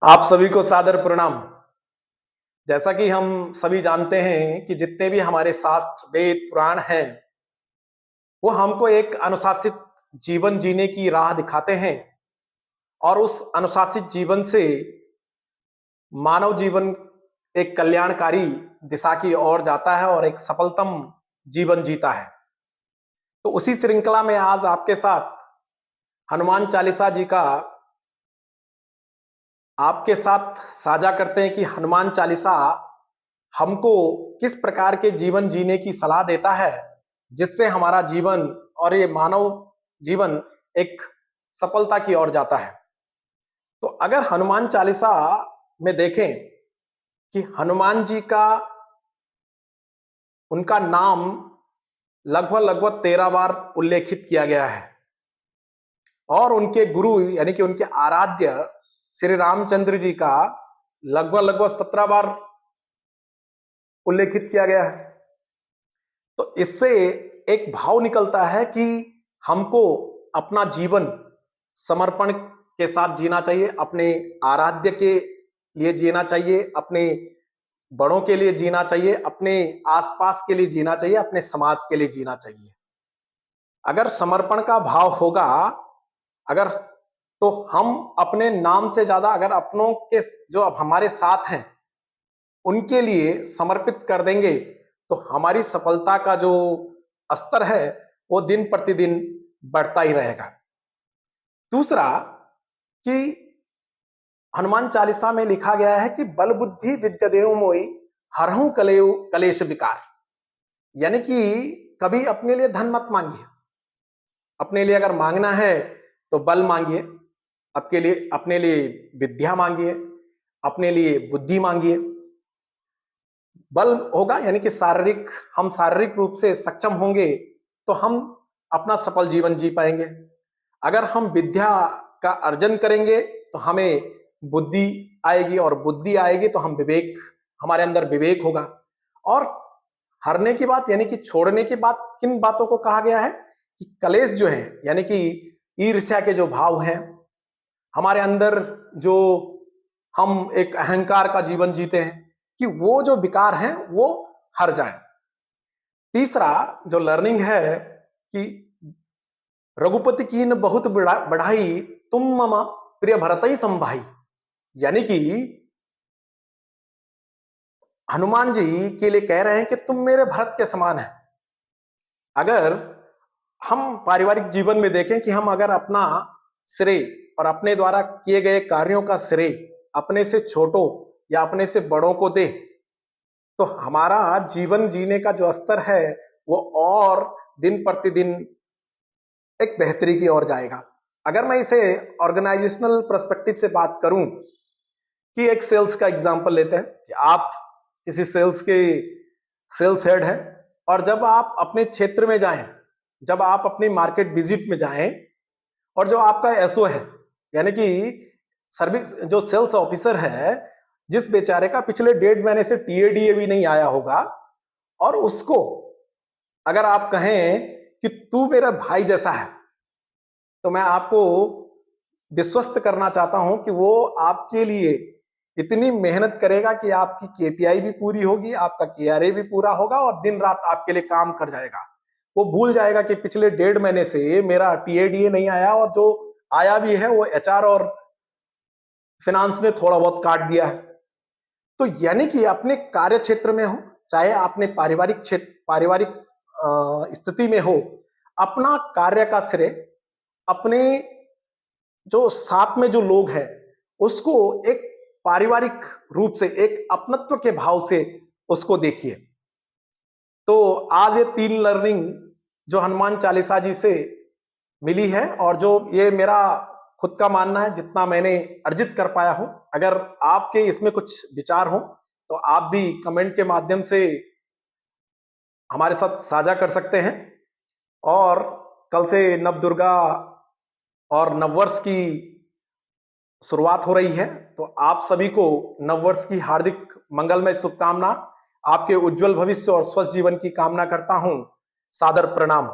आप सभी को सादर प्रणाम। जैसा कि हम सभी जानते हैं कि जितने भी हमारे शास्त्र, वेद, पुराण हैं, वो हमको एक अनुशासित जीवन जीने की राह दिखाते हैं और उस अनुशासित जीवन से मानव जीवन एक कल्याणकारी दिशा की ओर जाता है और एक सफलतम जीवन जीता है। तो उसी श्रृंखला में आज आपके साथ हनुमान चालीसा जी का आपके साथ साझा करते हैं कि हनुमान चालीसा हमको किस प्रकार के जीवन जीने की सलाह देता है, जिससे हमारा जीवन और ये मानव जीवन एक सफलता की ओर जाता है। तो अगर हनुमान चालीसा में देखें कि हनुमान जी का उनका नाम लगभग लगभग 13 बार उल्लेखित किया गया है और उनके गुरु यानी कि उनके आराध्य श्री रामचंद्र जी का लगभग लगभग 17 बार उल्लेखित किया गया है। तो इससे एक भाव निकलता है कि हमको अपना जीवन समर्पण के साथ जीना चाहिए, अपने आराध्य के लिए जीना चाहिए, अपने बड़ों के लिए जीना चाहिए, अपने आसपास के लिए जीना चाहिए, अपने समाज के लिए जीना चाहिए। अगर समर्पण का भाव होगा, अगर तो हम अपने नाम से ज्यादा अगर अपनों के जो अब हमारे साथ हैं उनके लिए समर्पित कर देंगे तो हमारी सफलता का जो स्तर है वो दिन प्रतिदिन बढ़ता ही रहेगा। दूसरा कि हनुमान चालीसा में लिखा गया है कि बल बुद्धि विद्या देव मोई हरहु कलेउ कलेश विकार, यानी कि कभी अपने लिए धन मत मांगिए। अपने लिए अगर मांगना है तो बल मांगिए, आपके लिए अपने लिए विद्या मांगिए, अपने लिए बुद्धि मांगिए। बल होगा यानी कि शारीरिक, हम शारीरिक रूप से सक्षम होंगे तो हम अपना सफल जीवन जी पाएंगे। अगर हम विद्या का अर्जन करेंगे तो हमें बुद्धि आएगी और बुद्धि आएगी तो हम विवेक, हमारे अंदर विवेक होगा। और हरने की बात यानी कि छोड़ने की बात किन बातों को कहा गया है कि कलेश जो है यानी कि ईर्ष्या के जो भाव हैं हमारे अंदर, जो हम एक अहंकार का जीवन जीते हैं, कि वो जो विकार हैं वो हर जाए। तीसरा जो लर्निंग है कि रघुपति कीन बहुत बढ़ाई तुम मम प्रिय भरत ही संभाई, यानी कि हनुमान जी के लिए कह रहे हैं कि तुम मेरे भरत के समान है। अगर हम पारिवारिक जीवन में देखें कि हम अगर अपना श्रेय और अपने द्वारा किए गए कार्यों का श्रेय अपने से छोटों या अपने से बड़ों को दे तो हमारा जीवन जीने का जो स्तर है वो और दिन प्रतिदिन एक बेहतरी की ओर जाएगा। अगर मैं इसे ऑर्गेनाइजेशनल पर्सपेक्टिव से बात करूं कि एक सेल्स का एग्जांपल लेते हैं कि आप किसी सेल्स के सेल्स हेड हैं और जब आप अपने क्षेत्र में जाएं, जब आप अपनी मार्केट विजिट में जाएं और जो आपका एसओ है यानी कि सर्विस जो सेल्स ऑफिसर है, जिस बेचारे का पिछले 1.5 महीने से टीएडीए भी नहीं आया होगा, और उसको अगर आप कहें कि तू मेरा भाई जैसा है, तो मैं आपको विश्वस्त करना चाहता हूं कि वो आपके लिए इतनी मेहनत करेगा कि आपकी केपीआई भी पूरी होगी, आपका केआरए भी पूरा होगा और दिन रात आपके लिए काम कर जाएगा। वो भूल जाएगा कि पिछले 1.5 महीने से मेरा टीएडीए नहीं आया और जो आया भी है वो एचआर और फिनांस ने थोड़ा बहुत काट दिया है। तो यानी कि अपने कार्य क्षेत्र में हो, चाहे अपने पारिवारिक क्षेत्र, पारिवारिक स्थिति में हो, अपना कार्य का श्रेय अपने जो साथ में जो लोग हैं उसको एक पारिवारिक रूप से एक अपनत्व के भाव से उसको देखिए। तो आज ये 3 लर्निंग जो हनुमान चालीसा जी से मिली है और जो ये मेरा खुद का मानना है जितना मैंने अर्जित कर पाया हूं, अगर आपके इसमें कुछ विचार हो तो आप भी कमेंट के माध्यम से हमारे साथ साझा कर सकते हैं। और कल से नवदुर्गा और नववर्ष की शुरुआत हो रही है, तो आप सभी को नववर्ष की हार्दिक मंगलमय शुभकामना, आपके उज्जवल भविष्य और स्वस्थ जीवन की कामना करता हूं। सादर प्रणाम।